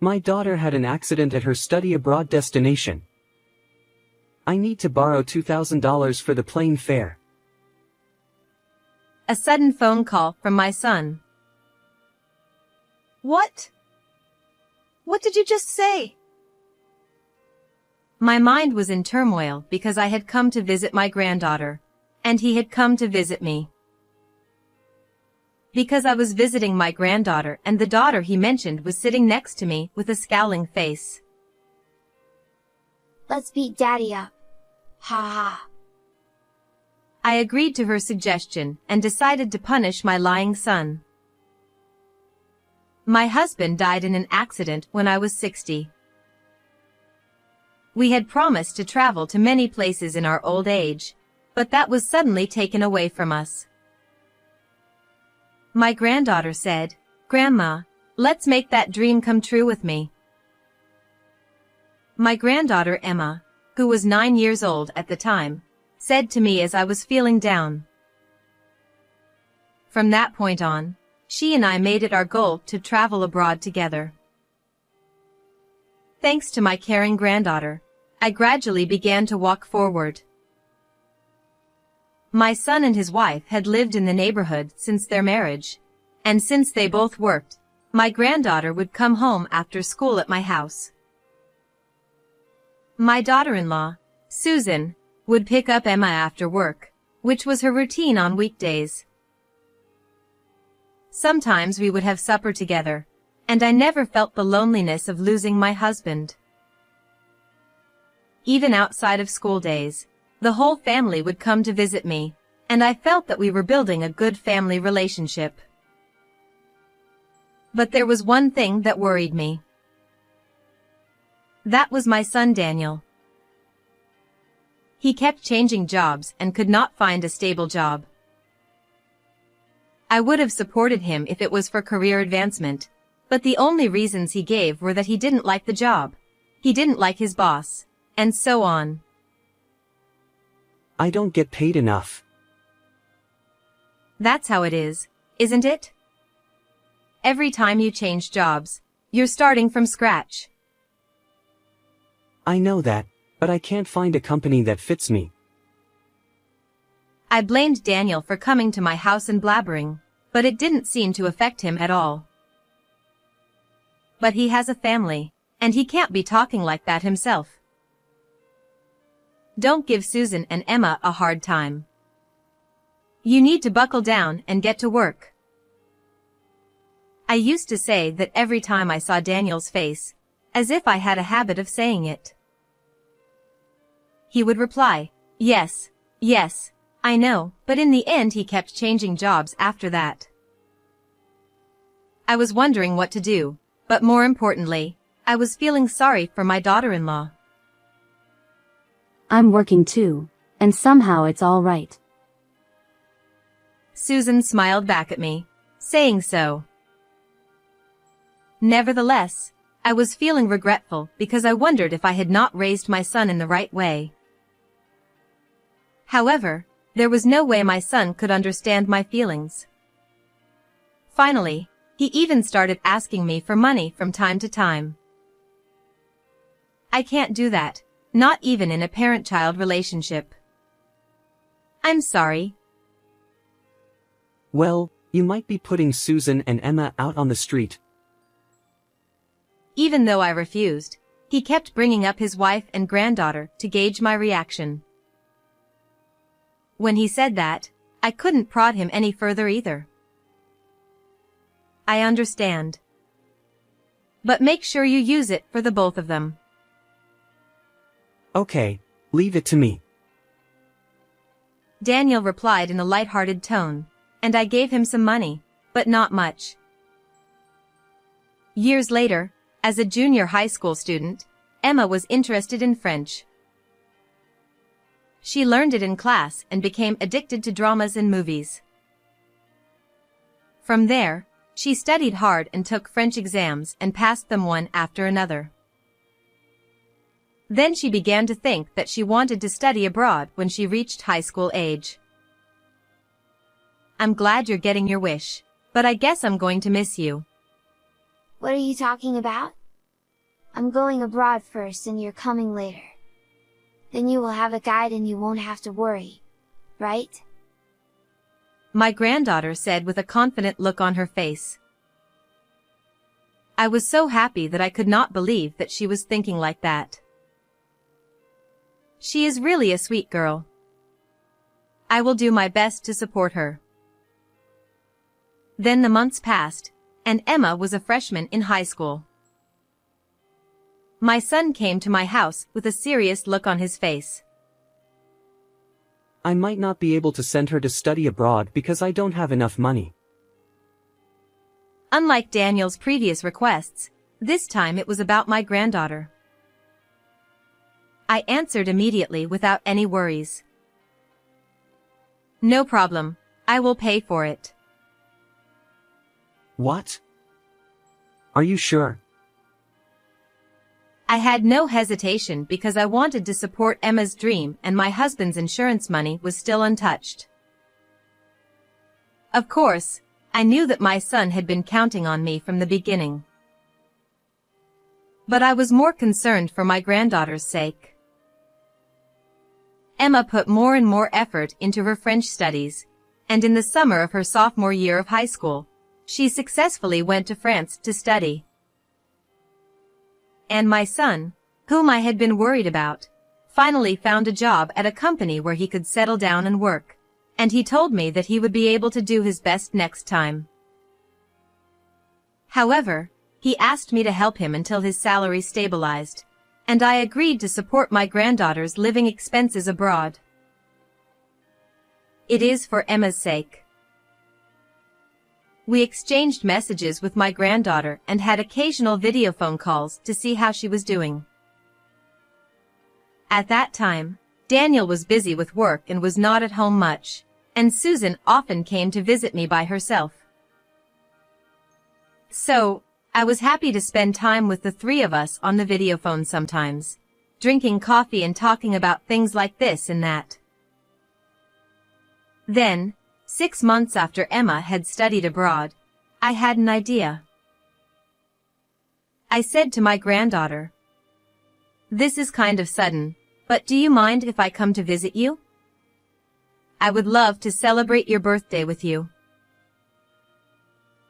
My daughter had an accident at her study abroad destination. I need to borrow $2,000 for the plane fare. A sudden phone call from my son. What? What did you just say? My mind was in turmoil because I had come to visit my granddaughter, and he had come to visit me. Because I was visiting my granddaughter and the daughter he mentioned was sitting next to me with a scowling face. Let's beat Daddy up. Ha ha. I agreed to her suggestion and decided to punish my lying son. My husband died in an accident when I was 60. We had promised to travel to many places in our old age, but that was suddenly taken away from us. My granddaughter said, "Grandma, let's make that dream come true with me." My granddaughter Emma, who was 9 years old at the time, said to me as I was feeling down. From that point on, she and I made it our goal to travel abroad together. Thanks to my caring granddaughter, I gradually began to walk forward. My son and his wife had lived in the neighborhood since their marriage, and since they both worked, my granddaughter would come home after school at my house. My daughter-in-law, Susan, would pick up Emma after work, which was her routine on weekdays. Sometimes we would have supper together, and I never felt the loneliness of losing my husband. Even outside of school days, the whole family would come to visit me, and I felt that we were building a good family relationship. But there was one thing that worried me. That was my son Daniel. He kept changing jobs and could not find a stable job. I would have supported him if it was for career advancement, but the only reasons he gave were that he didn't like the job, he didn't like his boss, and so on. I don't get paid enough. That's how it is, isn't it? Every time you change jobs, you're starting from scratch. I know that, but I can't find a company that fits me. I blamed Daniel for coming to my house and blabbering, but it didn't seem to affect him at all. But he has a family, and he can't be talking like that himself. Don't give Susan and Emma a hard time. You need to buckle down and get to work. I used to say that every time I saw Daniel's face, as if I had a habit of saying it. He would reply, "Yes, yes, I know," but in the end he kept changing jobs after that. I was wondering what to do, but more importantly, I was feeling sorry for my daughter-in-law. I'm working too, and somehow it's all right. Susan smiled back at me, saying so. Nevertheless, I was feeling regretful because I wondered if I had not raised my son in the right way. However, there was no way my son could understand my feelings. Finally, he even started asking me for money from time to time. I can't do that, not even in a parent-child relationship. I'm sorry. Well, you might be putting Susan and Emma out on the street. Even though I refused, he kept bringing up his wife and granddaughter to gauge my reaction. When he said that, I couldn't prod him any further either. I understand. But make sure you use it for the both of them. Okay, leave it to me. Daniel replied in a light-hearted tone, and I gave him some money, but not much. Years later, as a junior high school student, Emma was interested in French. She learned it in class and became addicted to dramas and movies. From there, she studied hard and took French exams and passed them one after another. Then she began to think that she wanted to study abroad when she reached high school age. I'm glad you're getting your wish, but I guess I'm going to miss you. What are you talking about? I'm going abroad first and you're coming later. Then you will have a guide and you won't have to worry, right? My granddaughter said with a confident look on her face. I was so happy that I could not believe that she was thinking like that. She is really a sweet girl. I will do my best to support her. Then the months passed, and Emma was a freshman in high school. My son came to my house with a serious look on his face. I might not be able to send her to study abroad because I don't have enough money. Unlike Daniel's previous requests, this time it was about my granddaughter. I answered immediately without any worries. No problem, I will pay for it. What? Are you sure? I had no hesitation because I wanted to support Emma's dream and my husband's insurance money was still untouched. Of course, I knew that my son had been counting on me from the beginning. But I was more concerned for my granddaughter's sake. Emma put more and more effort into her French studies, and in the summer of her sophomore year of high school, she successfully went to France to study. And my son, whom I had been worried about, finally found a job at a company where he could settle down and work, and he told me that he would be able to do his best next time. However, he asked me to help him until his salary stabilized, and I agreed to support my granddaughter's living expenses abroad. It is for Emma's sake. We exchanged messages with my granddaughter and had occasional video phone calls to see how she was doing. At that time, Daniel was busy with work and was not at home much, and Susan often came to visit me by herself. So, I was happy to spend time with the three of us on the video phone sometimes, drinking coffee and talking about things like this and that. Then, 6 months after Emma had studied abroad, I had an idea. I said to my granddaughter, "This is kind of sudden, but do you mind if I come to visit you? I would love to celebrate your birthday with you."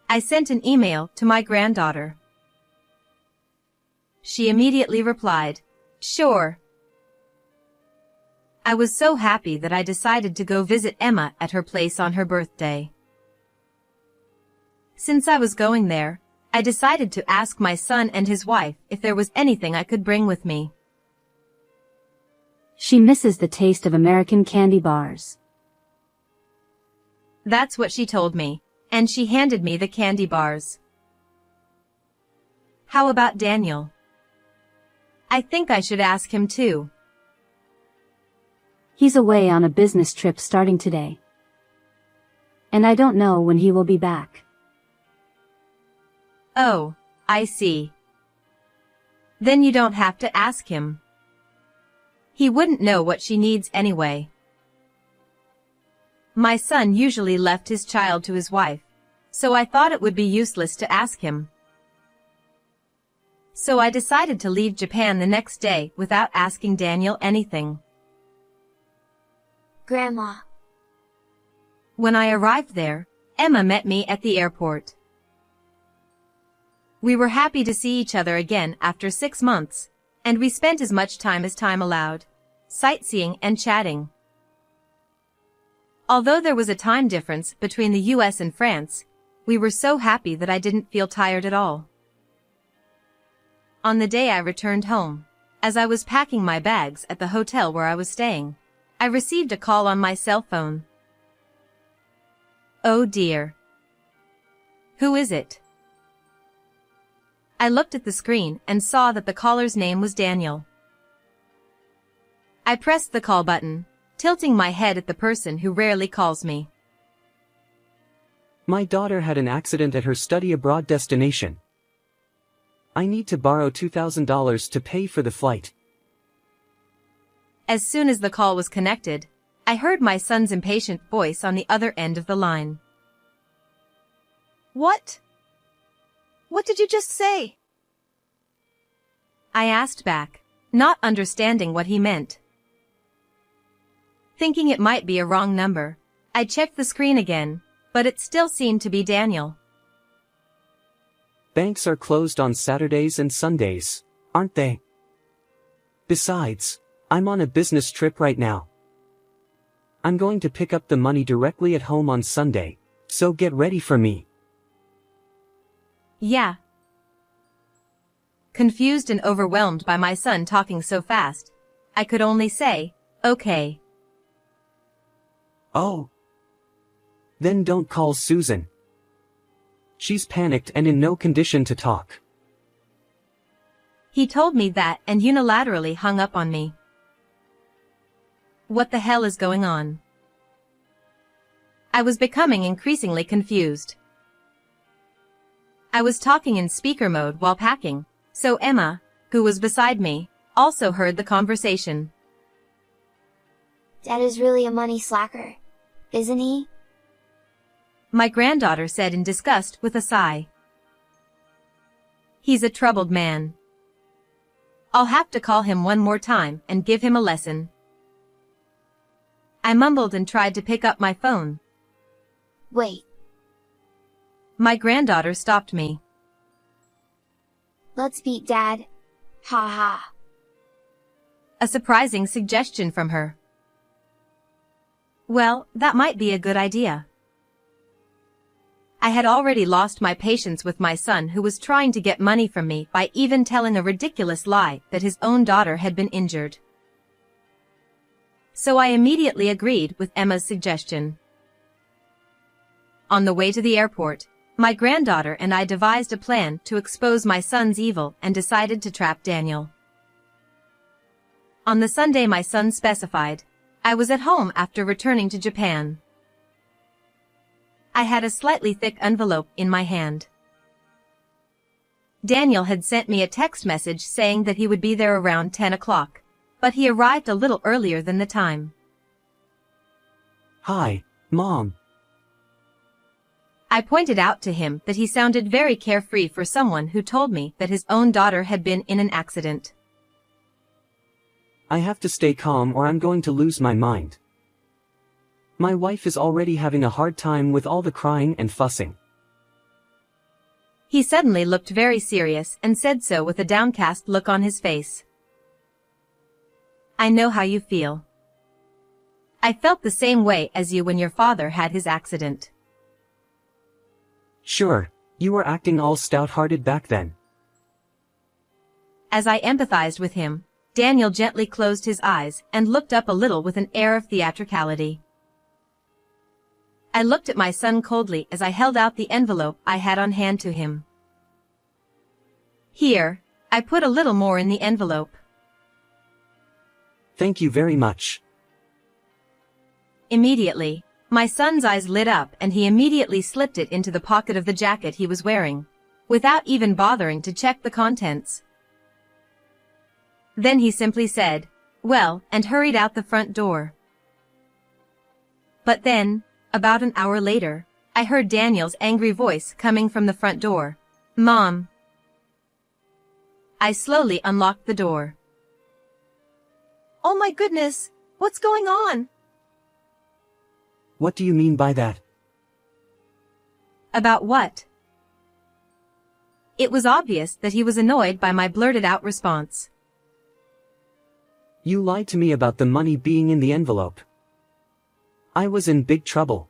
I sent an email to my granddaughter. She immediately replied, "Sure." I was so happy that I decided to go visit Emma at her place on her birthday. Since I was going there, I decided to ask my son and his wife if there was anything I could bring with me. She misses the taste of American candy bars. That's what she told me, and she handed me the candy bars. How about Daniel? I think I should ask him too. He's away on a business trip starting today. And I don't know when he will be back. Oh, I see. Then you don't have to ask him. He wouldn't know what she needs anyway. My son usually left his child to his wife, so I thought it would be useless to ask him. So I decided to leave Japan the next day without asking Daniel anything. Grandma. When I arrived there, Emma met me at the airport. We were happy to see each other again after 6 months, and we spent as much time as time allowed, sightseeing and chatting. Although there was a time difference between the US and France, we were so happy that I didn't feel tired at all. On the day I returned home, as I was packing my bags at the hotel where I was staying, I received a call on my cell phone. Oh dear. Who is it? I looked at the screen and saw that the caller's name was Daniel. I pressed the call button, tilting my head at the person who rarely calls me. My daughter had an accident at her study abroad destination. I need to borrow $2,000 to pay for the flight. As soon as the call was connected, I heard my son's impatient voice on the other end of the line. What? What did you just say? I asked back, not understanding what he meant. Thinking it might be a wrong number, I checked the screen again, but it still seemed to be Daniel. Banks are closed on Saturdays and Sundays, aren't they? Besides, I'm on a business trip right now. I'm going to pick up the money directly at home on Sunday, so get ready for me. Yeah. Confused and overwhelmed by my son talking so fast, I could only say, okay. Oh. Then don't call Susan. She's panicked and in no condition to talk. He told me that and unilaterally hung up on me. What the hell is going on? I was becoming increasingly confused. I was talking in speaker mode while packing, so Emma, who was beside me, also heard the conversation. Dad is really a money slacker, isn't he? My granddaughter said in disgust with a sigh. He's a troubled man. I'll have to call him one more time and give him a lesson. I mumbled and tried to pick up my phone. Wait. My granddaughter stopped me. Let's beat Dad. Ha ha. A surprising suggestion from her. Well, that might be a good idea. I had already lost my patience with my son who was trying to get money from me by even telling a ridiculous lie that his own daughter had been injured. So I immediately agreed with Emma's suggestion. On the way to the airport, my granddaughter and I devised a plan to expose my son's evil and decided to trap Daniel. On the Sunday my son specified, I was at home after returning to Japan. I had a slightly thick envelope in my hand. Daniel had sent me a text message saying that he would be there around 10 o'clock, but he arrived a little earlier than the time. Hi, Mom. I pointed out to him that he sounded very carefree for someone who told me that his own daughter had been in an accident. I have to stay calm or I'm going to lose my mind. My wife is already having a hard time with all the crying and fussing. He suddenly looked very serious and said so with a downcast look on his face. I know how you feel. I felt the same way as you when your father had his accident. Sure, you were acting all stout-hearted back then. As I empathized with him, Daniel gently closed his eyes and looked up a little with an air of theatricality. I looked at my son coldly as I held out the envelope I had on hand to him. Here, I put a little more in the envelope. Thank you very much. Immediately, my son's eyes lit up and he immediately slipped it into the pocket of the jacket he was wearing, without even bothering to check the contents. Then he simply said, "Well," and hurried out the front door. But then, about an hour later, I heard Daniel's angry voice coming from the front door. "Mom." I slowly unlocked the door. Oh my goodness, what's going on? What do you mean by that? About what? It was obvious that he was annoyed by my blurted-out response. You lied to me about the money being in the envelope. I was in big trouble.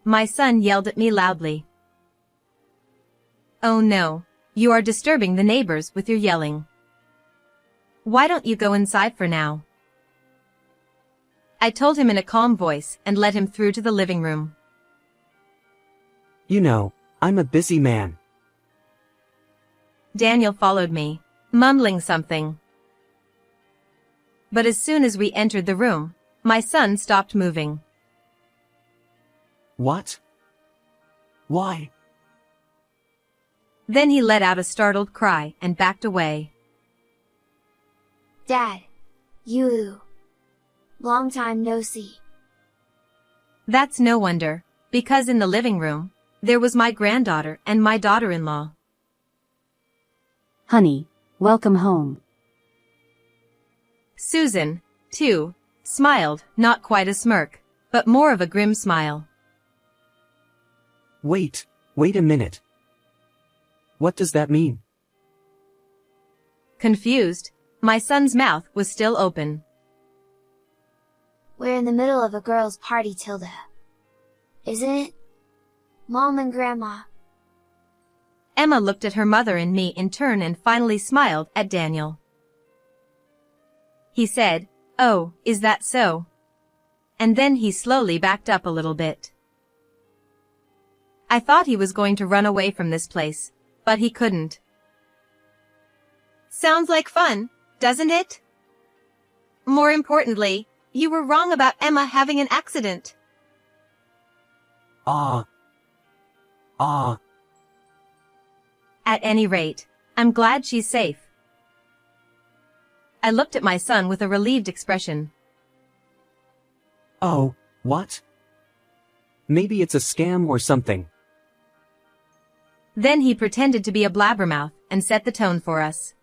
My son yelled at me loudly. Oh no, you are disturbing the neighbors with your yelling. Why don't you go inside for now? I told him in a calm voice and led him through to the living room. You know, I'm a busy man. Daniel followed me, mumbling something. But as soon as we entered the room, my son stopped moving. What? Why? Then he let out a startled cry and backed away. Dad. You. Long time no see. That's no wonder, because in the living room, there was my granddaughter and my daughter-in-law. Honey, welcome home. Susan, too, smiled, not quite a smirk, but more of a grim smile. Wait a minute. What does that mean? Confused, my son's mouth was still open. We're in the middle of a girls' party, Tilda. Isn't it? Mom and Grandma. Emma looked at her mother and me in turn and finally smiled at Daniel. He said, "Oh, is that so?" And then he slowly backed up a little bit. I thought he was going to run away from this place, but he couldn't. Sounds like fun, doesn't it? More importantly, you were wrong about Emma having an accident. Ah. At any rate, I'm glad she's safe. I looked at my son with a relieved expression. Oh, what? Maybe it's a scam or something. Then he pretended to be a blabbermouth and set the tone for us.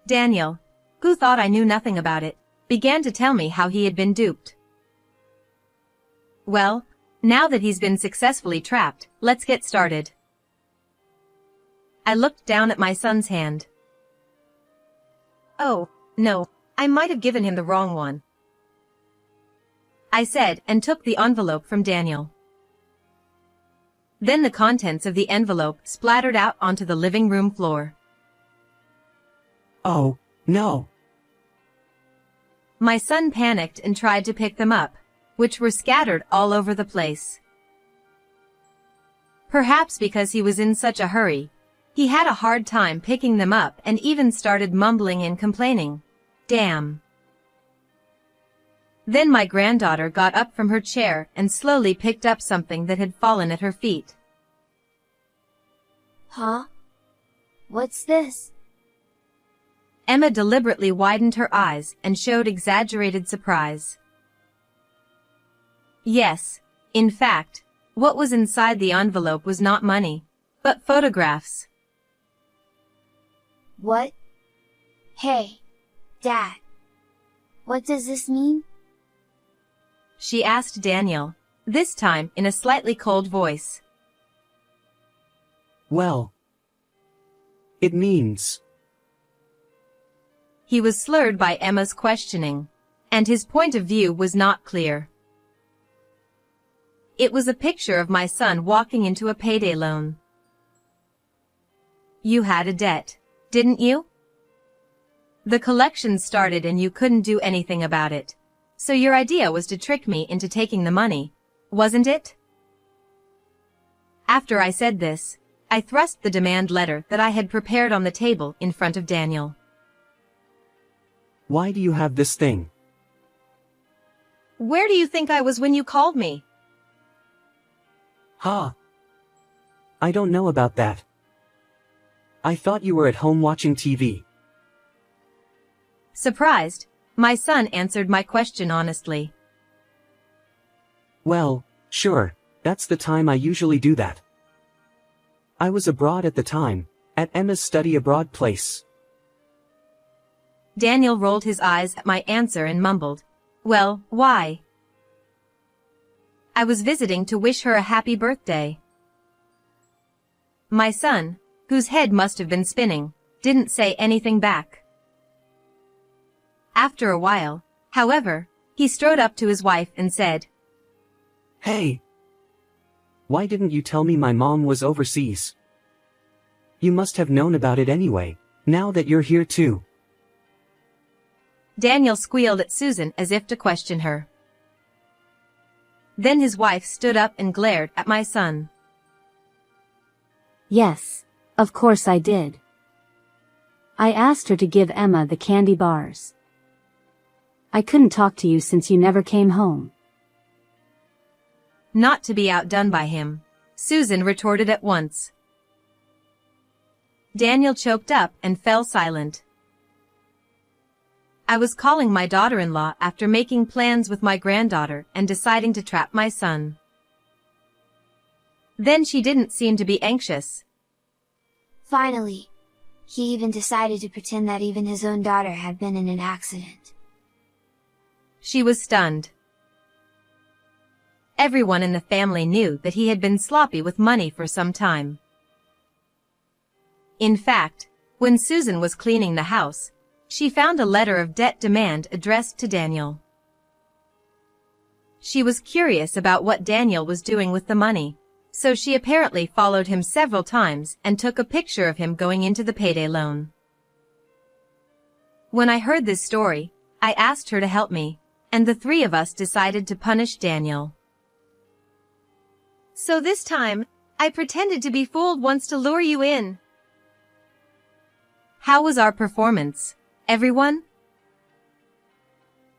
Daniel, who thought I knew nothing about it, began to tell me how he had been duped. Well, now that he's been successfully trapped, let's get started. I looked down at my son's hand. Oh, no, I might have given him the wrong one, I said and took the envelope from Daniel. Then the contents of the envelope splattered out onto the living room floor. Oh, no. My son panicked and tried to pick them up, which were scattered all over the place. Perhaps because he was in such a hurry, he had a hard time picking them up and even started mumbling and complaining. Damn. Then my granddaughter got up from her chair and slowly picked up something that had fallen at her feet. Huh? What's this? Emma deliberately widened her eyes and showed exaggerated surprise. Yes, in fact, what was inside the envelope was not money, but photographs. What? Hey, Dad. What does this mean? She asked Daniel, this time in a slightly cold voice. Well, it means... He was slurred by Emma's questioning, and his point of view was not clear. It was a picture of my son walking into a payday loan. You had a debt, didn't you? The collection started and you couldn't do anything about it. So your idea was to trick me into taking the money, wasn't it? After I said this, I thrust the demand letter that I had prepared on the table in front of Daniel. Why do you have this thing? Where do you think I was when you called me? Huh? I don't know about that. I thought you were at home watching TV. Surprised, my son answered my question honestly. Well, sure, that's the time I usually do that. I was abroad at the time, at Emma's study abroad place. Daniel rolled his eyes at my answer and mumbled, "Well, why?" I was visiting to wish her a happy birthday. My son, whose head must have been spinning, didn't say anything back. After a while, however, he strode up to his wife and said, Hey! Why didn't you tell me my mom was overseas? You must have known about it anyway, now that you're here too. Daniel squealed at Susan as if to question her. Then his wife stood up and glared at my son. Yes, of course I did. I asked her to give Emma the candy bars. I couldn't talk to you since you never came home. Not to be outdone by him, Susan retorted at once. Daniel choked up and fell silent. I was calling my daughter-in-law after making plans with my granddaughter and deciding to trap my son. Then she didn't seem to be anxious. Finally, He even decided to pretend that even his own daughter had been in an accident. She was stunned. Everyone in the family knew that he had been sloppy with money for some time. In fact, when Susan was cleaning the house, she found a letter of debt demand addressed to Daniel. She was curious about what Daniel was doing with the money, so she apparently followed him several times and took a picture of him going into the payday loan. When I heard this story, I asked her to help me, and the three of us decided to punish Daniel. So this time, I pretended to be fooled once to lure you in. How was our performance, everyone?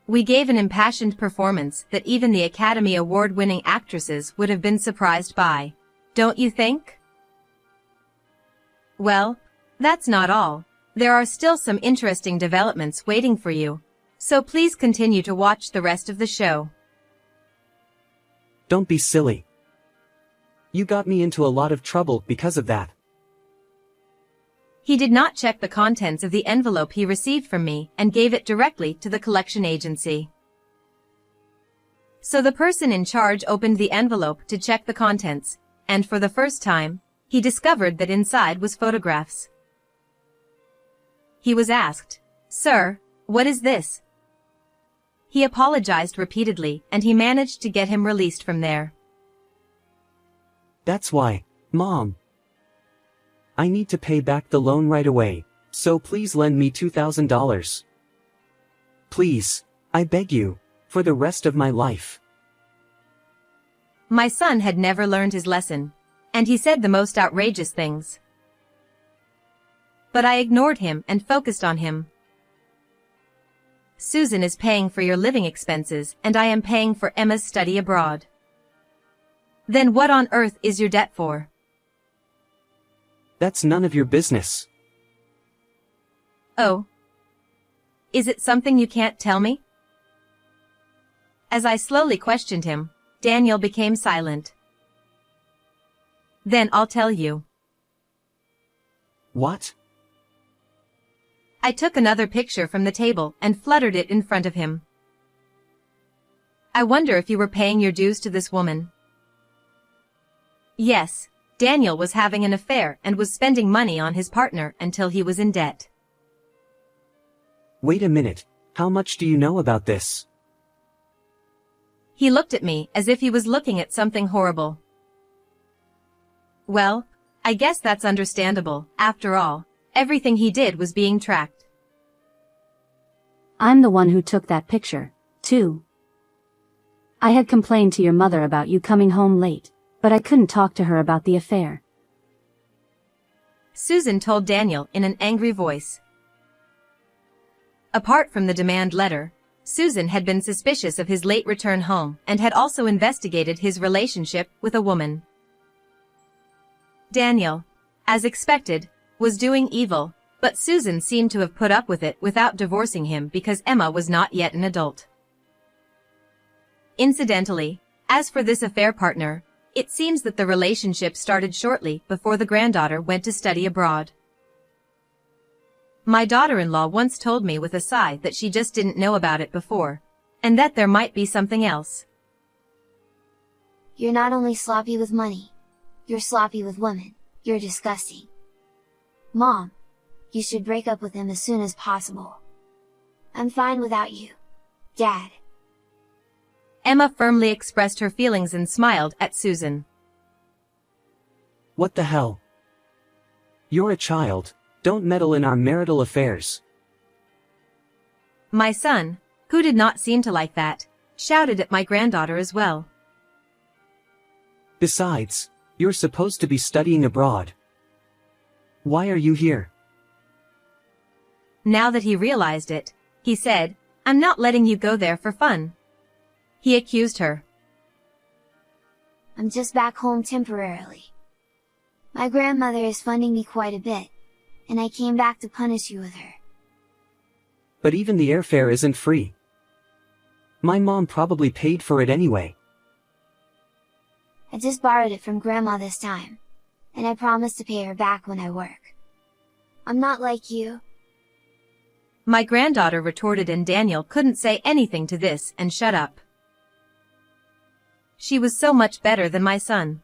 We gave an impassioned performance that even the Academy Award-winning actresses would have been surprised by, don't you think? Well, that's not all. There are still some interesting developments waiting for you, so please continue to watch the rest of the show. Don't be silly. You got me into a lot of trouble because of that. He did not check the contents of the envelope he received from me and gave it directly to the collection agency. So the person in charge opened the envelope to check the contents, and for the first time, he discovered that inside was photographs. He was asked, "Sir, what is this?" He apologized repeatedly, and he managed to get him released from there. That's why, Mom. I need to pay back the loan right away, so please lend me $2,000. Please, I beg you, for the rest of my life. My son had never learned his lesson, and he said the most outrageous things. But I ignored him and focused on him. Susan is paying for your living expenses, and I am paying for Emma's study abroad. Then what on earth is your debt for? That's none of your business. Oh. Is it something you can't tell me? As I slowly questioned him, Daniel became silent. Then I'll tell you. What? I took another picture from the table and fluttered it in front of him. I wonder if you were paying your dues to this woman. Yes, Daniel was having an affair and was spending money on his partner until he was in debt. Wait a minute, how much do you know about this? He looked at me as if he was looking at something horrible. Well, I guess that's understandable. After all, everything he did was being tracked. I'm the one who took that picture, too. I had complained to your mother about you coming home late, but I couldn't talk to her about the affair. Susan told Daniel in an angry voice. Apart from the demand letter, Susan had been suspicious of his late return home and had also investigated his relationship with a woman. Daniel, as expected, was doing evil, but Susan seemed to have put up with it without divorcing him because Emma was not yet an adult. Incidentally, as for this affair partner, it seems that the relationship started shortly before the granddaughter went to study abroad. My daughter-in-law once told me with a sigh that she just didn't know about it before, and that there might be something else. You're not only sloppy with money, you're sloppy with women. You're disgusting. Mom, you should break up with him as soon as possible. I'm fine without you, Dad. Emma firmly expressed her feelings and smiled at Susan. What the hell? You're a child, don't meddle in our marital affairs. My son, who did not seem to like that, shouted at my granddaughter as well. Besides, you're supposed to be studying abroad. Why are you here? Now that he realized it, he said, "I'm not letting you go there for fun." He accused her. I'm just back home temporarily. My grandmother is funding me quite a bit, and I came back to punish you with her. But even the airfare isn't free. My mom probably paid for it anyway. I just borrowed it from Grandma this time, and I promise to pay her back when I work. I'm not like you. My granddaughter retorted, and Daniel couldn't say anything to this and shut up. She was so much better than my son.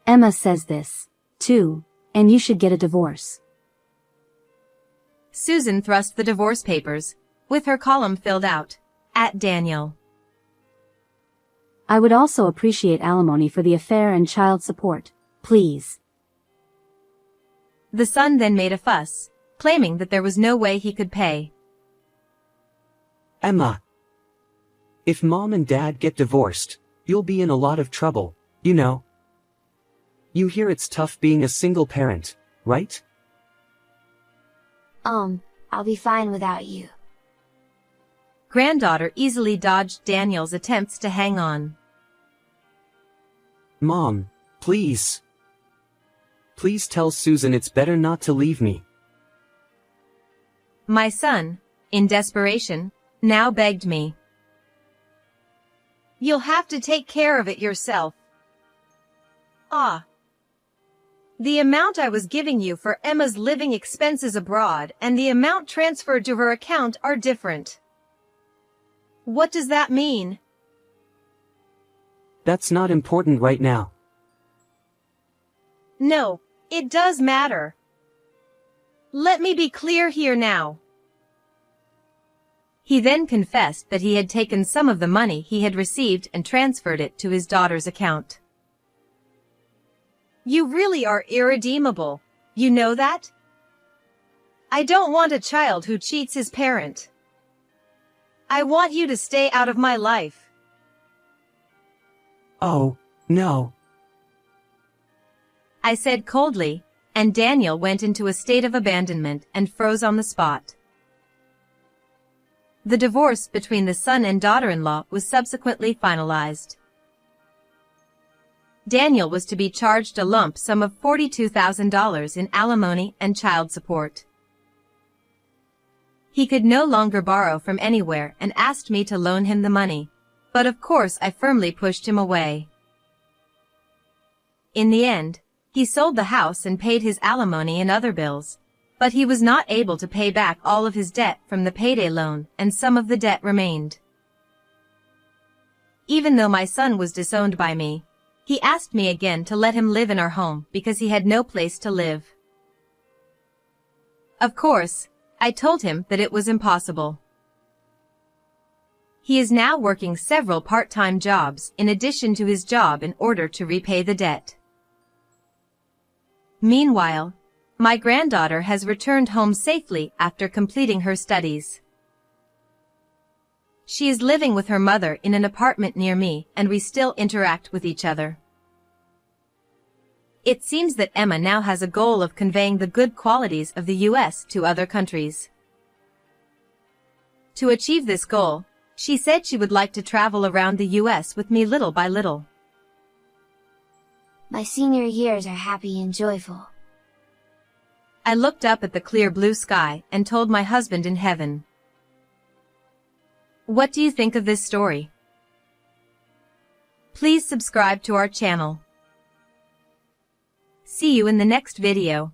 Emma says this, too, and you should get a divorce. Susan thrust the divorce papers, with her column filled out, at Daniel. I would also appreciate alimony for the affair and child support, please. The son then made a fuss, claiming that there was no way he could pay. Emma. If Mom and Dad get divorced, you'll be in a lot of trouble, you know. You hear it's tough being a single parent, right? I'll be fine without you. Granddaughter easily dodged Daniel's attempts to hang on. Mom, please. Please tell Susan it's better not to leave me. My son, in desperation, now begged me. You'll have to take care of it yourself. The amount I was giving you for Emma's living expenses abroad and the amount transferred to her account are different. What does that mean? That's not important right now. No, it does matter. Let me be clear here now. He then confessed that he had taken some of the money he had received and transferred it to his daughter's account. You really are irredeemable, you know that? I don't want a child who cheats his parent. I want you to stay out of my life. Oh, no. I said coldly, and Daniel went into a state of abandonment and froze on the spot. The divorce between the son and daughter-in-law was subsequently finalized. Daniel was to be charged a lump sum of $42,000 in alimony and child support. He could no longer borrow from anywhere and asked me to loan him the money, but of course I firmly pushed him away. In the end, he sold the house and paid his alimony and other bills, but he was not able to pay back all of his debt from the payday loan, and some of the debt remained. Even though my son was disowned by me, he asked me again to let him live in our home because he had no place to live. Of course, I told him that it was impossible. He is now working several part-time jobs in addition to his job in order to repay the debt. Meanwhile, my granddaughter has returned home safely after completing her studies. She is living with her mother in an apartment near me, and we still interact with each other. It seems that Emma now has a goal of conveying the good qualities of the U.S. to other countries. To achieve this goal, she said she would like to travel around the U.S. with me little by little. My senior years are happy and joyful. I looked up at the clear blue sky and told my husband in heaven. What do you think of this story? Please subscribe to our channel. See you in the next video.